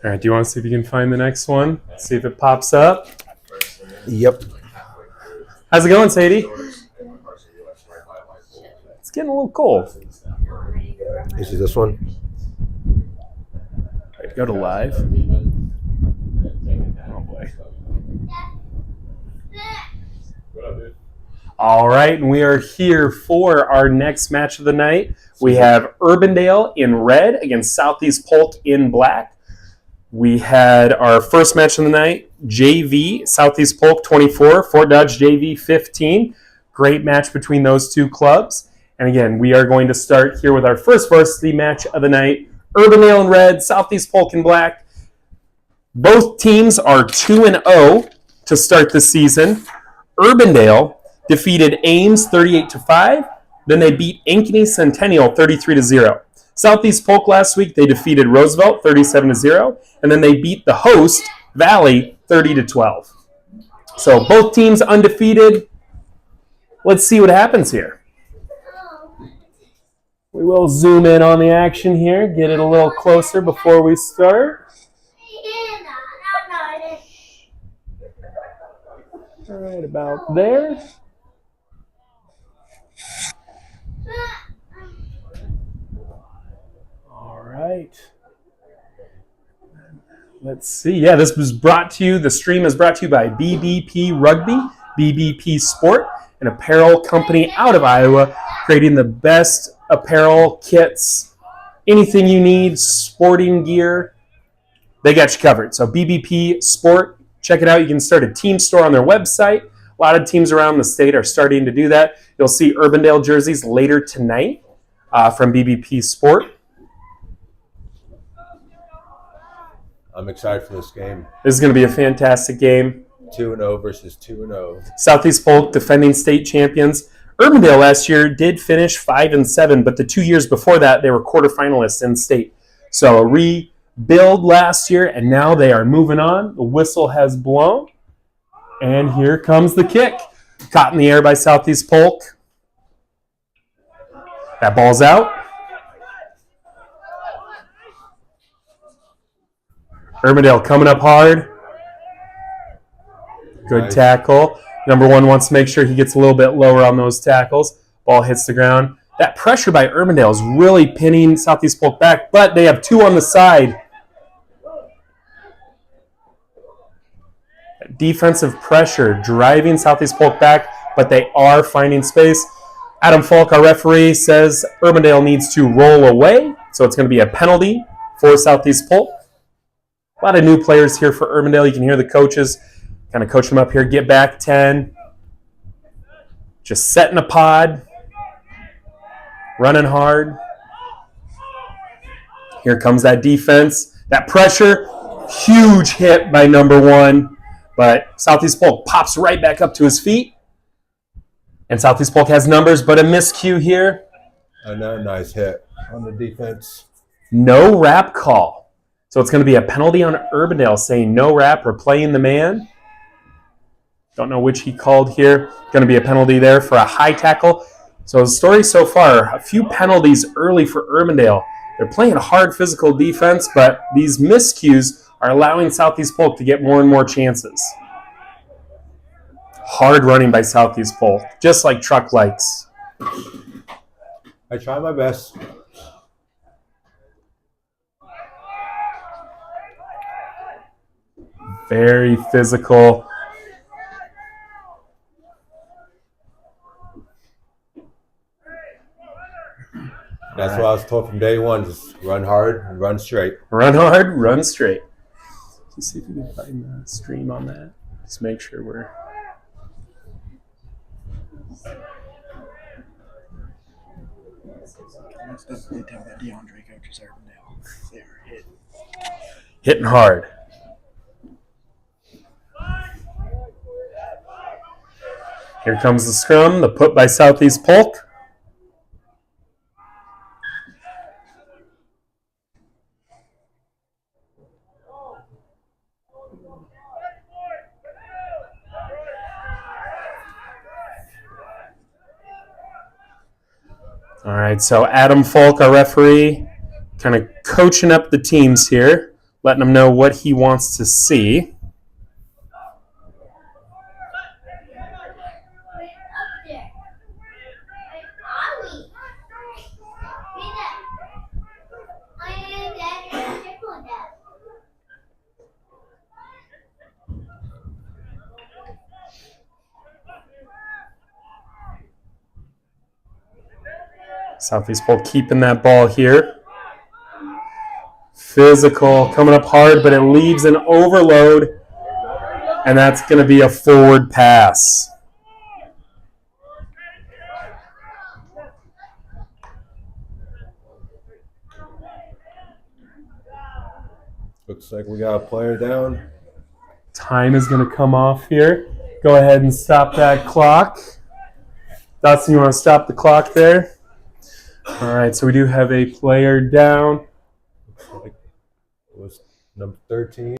All right, do you want to see if you can find the next one? See if it pops up. Yep. How's it going, Sadie? It's getting a little cold. This is this one. All right, go to live. Oh, boy. All right, and we are here for our next match of the night. We have Urbandale in red against Southeast Polk in black. We had our first match of the night, JV, Southeast Polk 24, Fort Dodge JV 15. Great match between those two clubs. And again, we are going to start here with our first varsity match of the night, Urbandale in red, Southeast Polk in black. Both teams are 2-0 to start the season. Urbandale defeated Ames 38-5. Then they beat Ankeny Centennial 33-0. Southeast Polk last week, they defeated Roosevelt 37-0. And then they beat the host, Valley, 30-12. So both teams undefeated. Let's see what happens here. We will zoom in on the action here, get it a little closer before we start. All right, about there. All right. Let's see. Yeah, this was brought to you, the stream is brought to you by BBP Rugby, BBP Sport, an apparel company out of Iowa, creating the best apparel, kits, anything you need, sporting gear, they got you covered. So BBP Sport, check it out. You can start a team store on their website. A lot of teams around the state are starting to do that. You'll see Urbandale jerseys later tonight from BBP Sport. I'm excited for this game. This is going to be a fantastic game. 2-0 versus 2-0. Southeast Polk, defending state champions. Urbandale last year did finish 5-7, but the 2 years before that, they were quarterfinalists in state. So a rebuild last year, and now they are moving on. The whistle has blown, and here comes the kick. Caught in the air by Southeast Polk. That ball's out. Urbandale coming up hard. Good Nice. tackle. Number one wants to make sure he gets a little bit lower on those tackles. Ball hits the ground. That pressure by Urbandale is really pinning Southeast Polk back, but they have two on the side. Defensive pressure driving Southeast Polk back, but they are finding space. Adam Falk, our referee, says Urbandale needs to roll away, so it's going to be a penalty for Southeast Polk. A lot of new players here for Urbandale. You can hear the coaches kind of coach them up here. Get back 10. Just setting a pod. Running hard. Here comes that defense. That pressure. Huge hit by number one. But Southeast Polk pops right back up to his feet. And Southeast Polk has numbers, but a miscue here. Another nice hit on the defense. No wrap call. So it's going to be a penalty on Urbandale saying no wrap or playing the man. Don't know which he called here. Going to be a penalty there for a high tackle. So the story so far, a few penalties early for Urbandale. They're playing a hard physical defense, but these miscues are allowing Southeast Polk to get more and more chances. Hard running by Southeast Polk, just like Truck likes. I try my best. Very physical. That's what I was told from day one. Just run hard and run straight. Run hard, run straight. Let's see if we can find the stream on that. Just make sure we're... hitting hard. Here comes the scrum, the put by Southeast Polk. All right, so Adam Falk, our referee, kind of coaching up the teams here. letting him know what he wants to see. Southeast Polk keeping that ball here. Physical, coming up hard, but it leaves an overload, and that's going to be a forward pass. Looks like we got a player down. Time is going to come off here. Go ahead and stop that clock. Dotson, you want to stop the clock there? All right, so we do have a player down. Looks like it was number 13.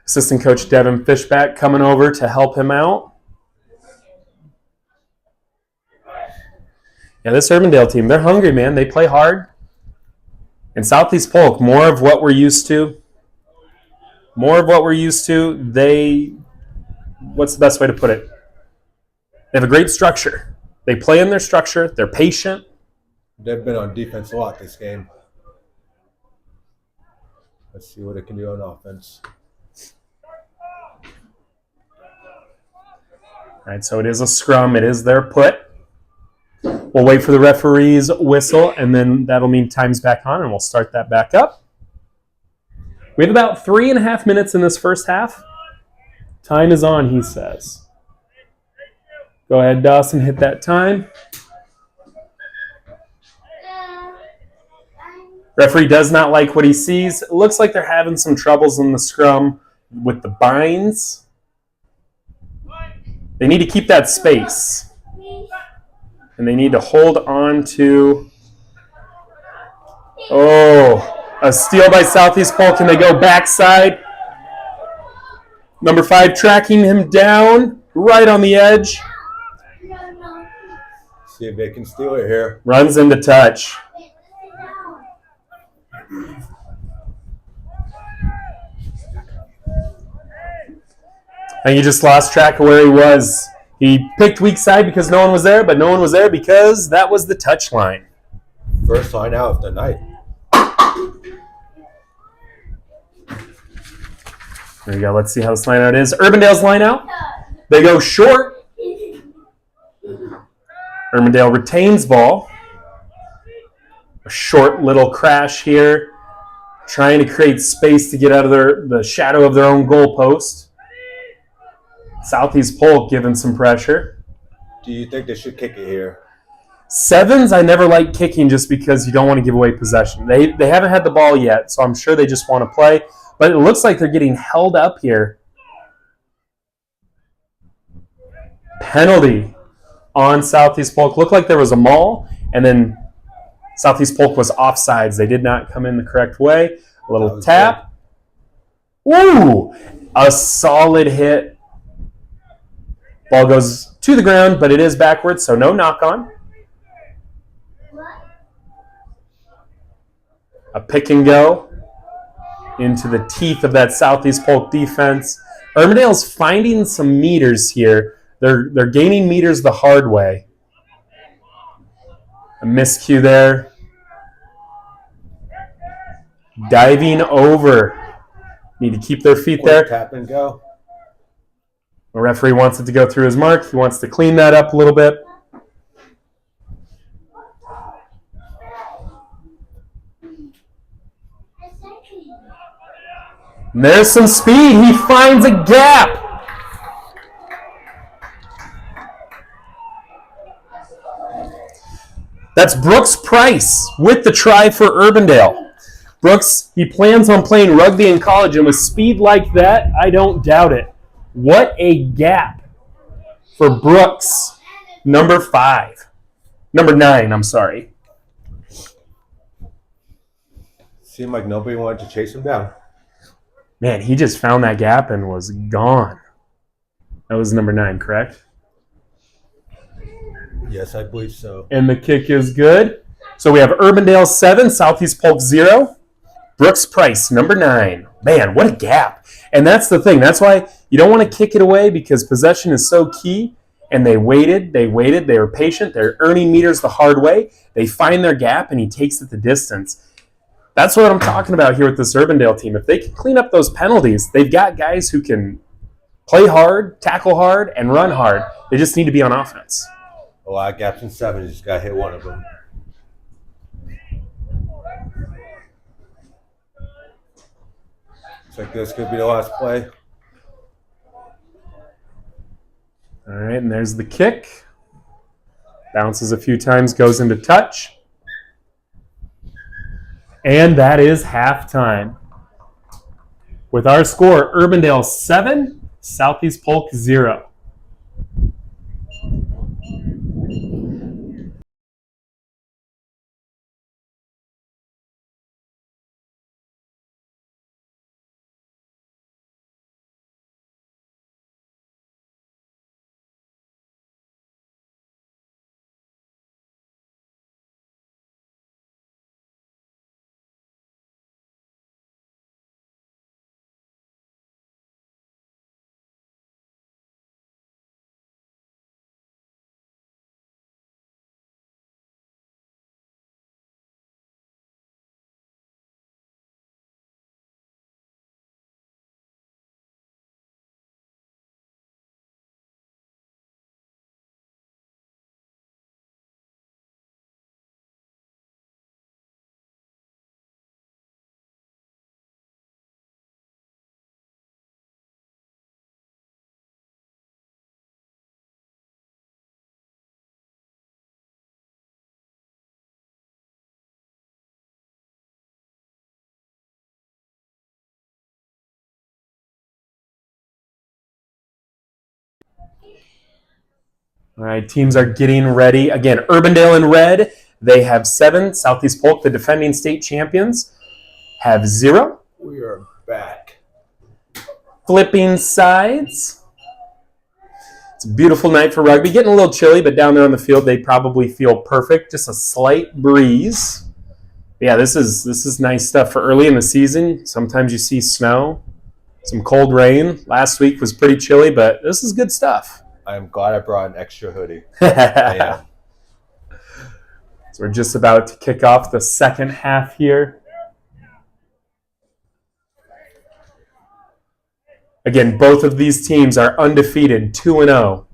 Assistant coach Devin Fishback coming over to help him out. Yeah, this Urbandale team, they're hungry, man. They play hard. And Southeast Polk, more of what we're used to. What's the best way to put it? They have a great structure. They play in their structure. They're patient. They've been on defense a lot this game. Let's see what they can do on offense. All right, so it is a scrum. It is their put. We'll wait for the referee's whistle, and then that'll mean time's back on, and we'll start that back up. We have about 3.5 minutes in this first half. Time is on, he says. Go ahead, Dawson, hit that time. Referee does not like what he sees. It looks like they're having some troubles in the scrum with the binds. They need to keep that space. And they need to hold on to... Oh, a steal by Southeast Polk. Can they go backside? Number 5 tracking him down right on the edge. See if they can steal it here. Runs into touch. I think he just lost track of where he was. He picked weak side because no one was there, but no one was there because that was the touch line. First line out of the night. There you go. Let's see how this line out is. Urbandale's line out. They go short. Urbandale retains ball. A short little crash here. Trying to create space to get out of the shadow of their own goalpost. Southeast Polk giving some pressure. Do you think they should kick it here? Sevens, I never like kicking just because you don't want to give away possession. They haven't had the ball yet, so I'm sure they just want to play. But it looks like they're getting held up here. Penalty on Southeast Polk. Looked like there was a maul, and then Southeast Polk was offsides. They did not come in the correct way. A little tap. Woo! A solid hit. Ball goes to the ground, but it is backwards, so no knock on. A pick and go into the teeth of that Southeast Polk defense. Urbandale's finding some meters here. They're gaining meters the hard way. A miscue there. Diving over. Need to keep their feet there. Tap and go. The referee wants it to go through his mark. He wants to clean that up a little bit. And there's some speed. He finds a gap. That's Brooks Price with the try for Urbandale. Brooks, he plans on playing rugby in college, and with speed like that, I don't doubt it. What a gap for Brooks, number 9, I'm sorry. Seemed like nobody wanted to chase him down. Man, he just found that gap and was gone. That was number 9, correct? Yes, I believe so. And the kick is good. So we have Urbandale 7, Southeast Polk 0. Brooks Price, number 9. Man, what a gap. And that's the thing. That's why you don't want to kick it away, because possession is so key. And they waited, they were patient. They're earning meters the hard way. They find their gap, and he takes it the distance. That's what I'm talking about here with this Urbandale team. If they can clean up those penalties, they've got guys who can play hard, tackle hard, and run hard. They just need to be on offense. A lot of gaps in 7. You just got to hit one of them. Looks like this could be the last play. All right, and there's the kick. Bounces a few times, goes into touch. And that is halftime. With our score, Urbandale 7, Southeast Polk 0. All right, teams are getting ready. Again, Urbandale in red, they have 7. Southeast Polk, the defending state champions, have 0. We are back. Flipping sides. It's a beautiful night for rugby. Getting a little chilly, but down there on the field, they probably feel perfect. Just a slight breeze. Yeah, this is nice stuff for early in the season. Sometimes you see snow, some cold rain. Last week was pretty chilly, but this is good stuff. I'm glad I brought an extra hoodie. Yeah. So we're just about to kick off the second half here. Again, both of these teams are undefeated, 2-0.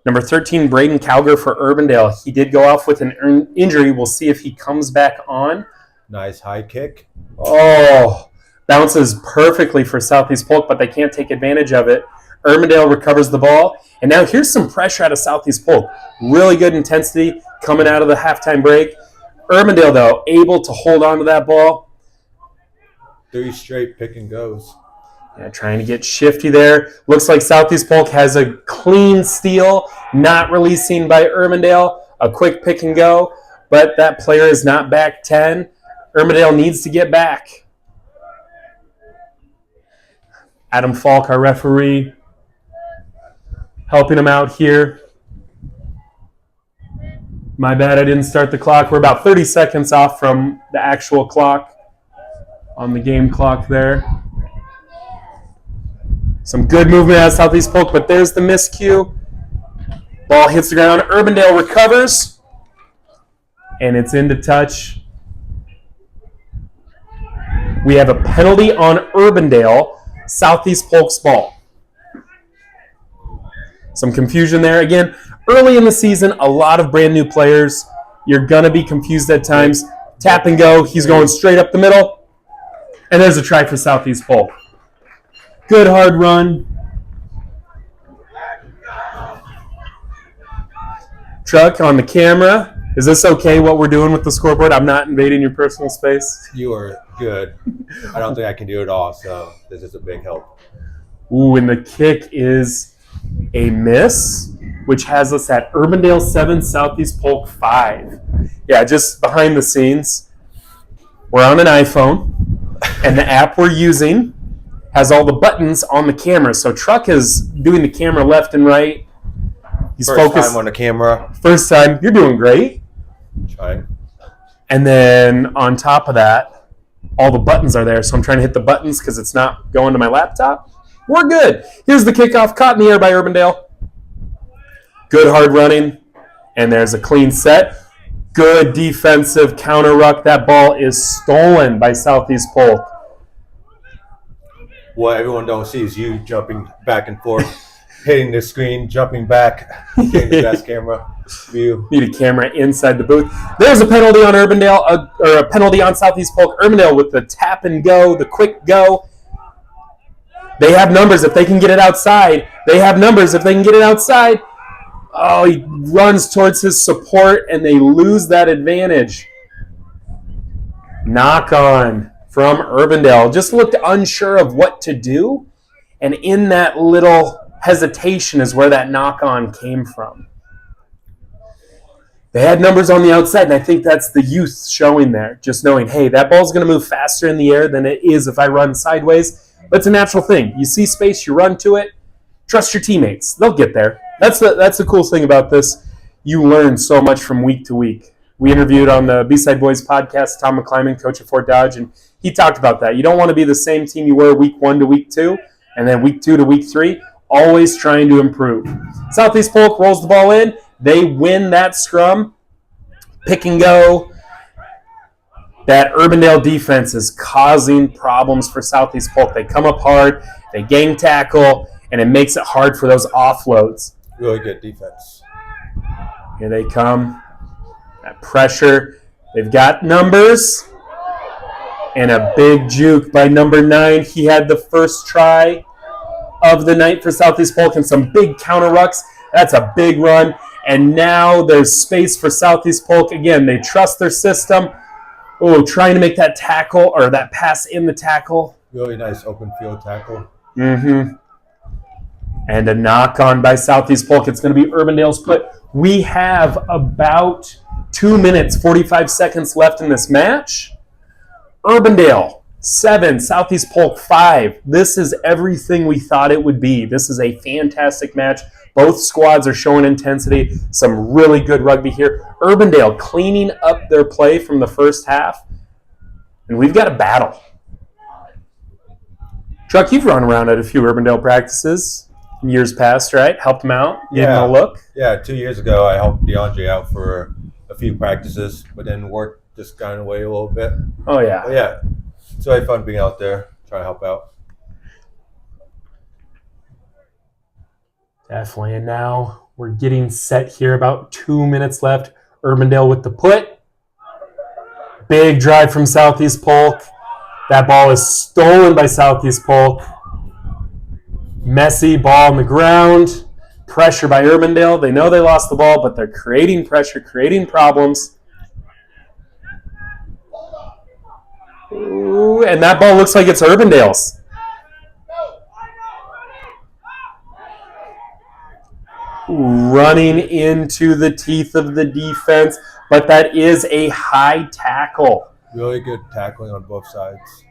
Number 13, Braden Calger for Urbandale. He did go off with an injury. We'll see if he comes back on. Nice high kick. Oh, bounces perfectly for Southeast Polk, but they can't take advantage of it. Urbandale recovers the ball. And now here's some pressure out of Southeast Polk. Really good intensity coming out of the halftime break. Urbandale, though, able to hold on to that ball. 3 straight pick and goes. Yeah, trying to get shifty there. Looks like Southeast Polk has a clean steal, not releasing by Urbandale. A quick pick and go, but that player is not back 10. Urbandale needs to get back. Adam Falk, our referee, helping him out here. My bad, I didn't start the clock. We're about 30 seconds off from the actual clock on the game clock there. Some good movement out of Southeast Polk, but there's the miscue. Ball hits the ground. Urbandale recovers, and it's into touch. We have a penalty on Urbandale, Southeast Polk's ball. Some confusion there. Again, early in the season, a lot of brand new players. You're going to be confused at times. Tap and go. He's going straight up the middle. And there's a try for Southeast Polk. Good hard run. Truck on the camera. Is this okay what we're doing with the scoreboard? I'm not invading your personal space. You are good. I don't think I can do it all, so this is a big help. Ooh, and the kick is a miss, which has us at Urbandale 7, Southeast Polk 5. Yeah, just behind the scenes, we're on an iPhone, and the app we're using has all the buttons on the camera. So Truck is doing the camera left and right. He's First focused. time on the camera. First time. You're doing great. Trying. And then on top of that, all the buttons are there. So I'm trying to hit the buttons because it's not going to my laptop. We're good. Here's the kickoff, caught in the air by Urbandale. Good hard running. And there's a clean set. Good defensive counter ruck. That ball is stolen by Southeast Polk. What everyone don't see is you jumping back and forth, hitting the screen, jumping back, getting the best camera view. Need a camera inside the booth. There's a penalty on Urbandale, or a penalty on Southeast Polk. Urbandale with the tap and go, the quick go. They have numbers if they can get it outside. They have numbers if they can get it outside. Oh, he runs towards his support, and they lose that advantage. Knock on from Urbandale. Just looked unsure of what to do, and in that little hesitation is where that knock on came from. They had numbers on the outside, and I think that's the youth showing there, just knowing, hey, that ball's going to move faster in the air than it is if I run sideways. But it's a natural thing. You see space, you run to it. Trust your teammates. They'll get there. That's the cool thing about this. You learn so much from week to week. We interviewed on the B-Side Boys podcast Tom McClyman, coach of Fort Dodge, and he talked about that. You don't want to be the same team you were week 1 to week 2, and then week 2 to week 3. Always trying to improve. Southeast Polk rolls the ball in. They win that scrum. Pick and go. That Urbandale defense is causing problems for Southeast Polk. They come up hard, they gang tackle, and it makes it hard for those offloads. Really good defense. Here they come. That pressure. They've got numbers. And a big juke by number 9. He had the first try of the night for Southeast Polk and some big counter rucks. That's a big run. And now there's space for Southeast Polk. Again, they trust their system. Oh, trying to make that tackle or that pass in the tackle. Really nice open field tackle. Mm-hmm. And a knock on by Southeast Polk. It's going to be Urbandale's put. We have about 2 minutes, 45 seconds left in this match. Urbandale, 7, Southeast Polk, 5. This is everything we thought it would be. This is a fantastic match. Both squads are showing intensity. Some really good rugby here. Urbandale cleaning up their play from the first half. And we've got a battle. Truck, you've run around at a few Urbandale practices in years past, right? Helped them out, gave them a look. Yeah, 2 years ago I helped DeAndre out for a few practices, but then work just got away a little bit. Oh, yeah. But yeah, it's really fun being out there, trying to help out. Definitely. And now we're getting set here. About 2 minutes left. Urbandale with the put. Big drive from Southeast Polk. That ball is stolen by Southeast Polk. Messy ball on the ground. Pressure by Urbandale. They know they lost the ball, but they're creating pressure, creating problems. Ooh, and that ball looks like it's Urbandale's. Running into the teeth of the defense, but that is a high tackle. Really good tackling on both sides.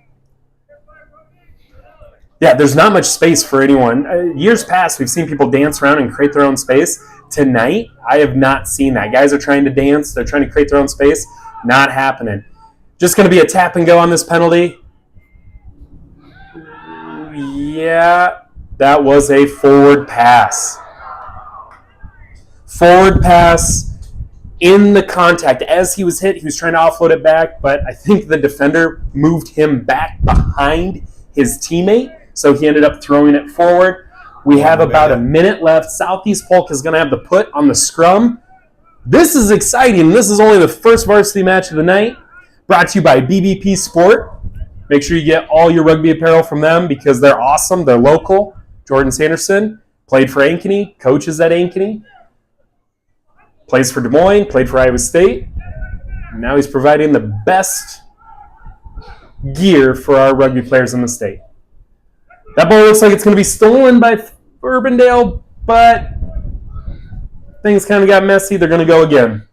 Yeah, there's not much space for anyone. Years past, we've seen people dance around and create their own space. Tonight, I have not seen that. Guys are trying to dance. They're trying to create their own space. Not happening. Just going to be a tap and go on this penalty. Yeah, That was a forward pass. Forward pass in the contact. As he was hit, he was trying to offload it back, but I think the defender moved him back behind his teammate, so he ended up throwing it forward. We have about a minute left. Southeast Polk is going to have the put on the scrum. This is exciting. This is only the first varsity match of the night. Brought to you by BBP Sport. Make sure you get all your rugby apparel from them because they're awesome. They're local. Jordan Sanderson played for Ankeny, coaches at Ankeny, plays for Des Moines, played for Iowa State. Now he's providing the best gear for our rugby players in the state. That ball looks like it's going to be stolen by Urbandale, but things kind of got messy. They're going to go again.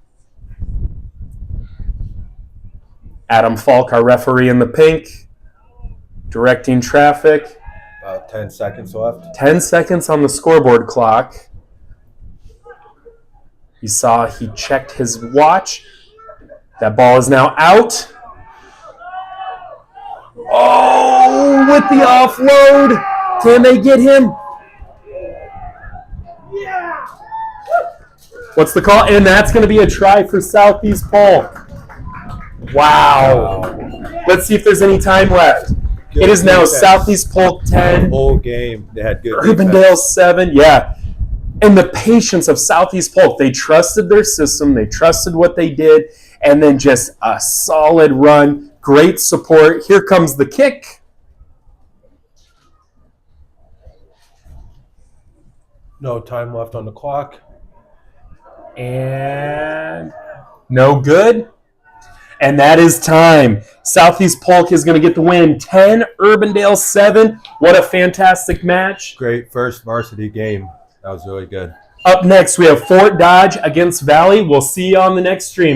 Adam Falk, our referee in the pink, directing traffic. About 10 seconds left. 10 seconds on the scoreboard clock. You saw he checked his watch. That ball is now out. Oh, with the offload. Can they get him? Yeah. What's the call? And that's going to be a try for Southeast Polk. Wow. Let's see if there's any time left. Good it is now defense. Southeast Polk 10. The whole game, they had good Urbandale 7. Yeah. And the patience of Southeast Polk. They trusted their system. They trusted what they did. And then just a solid run. Great support. Here comes the kick. No time left on the clock. And no good. And that is time. Southeast Polk is going to get the win. 10, Urbandale 7. What a fantastic match. Great first varsity game. That was really good. Up next, we have Fort Dodge against Valley. We'll see you on the next stream.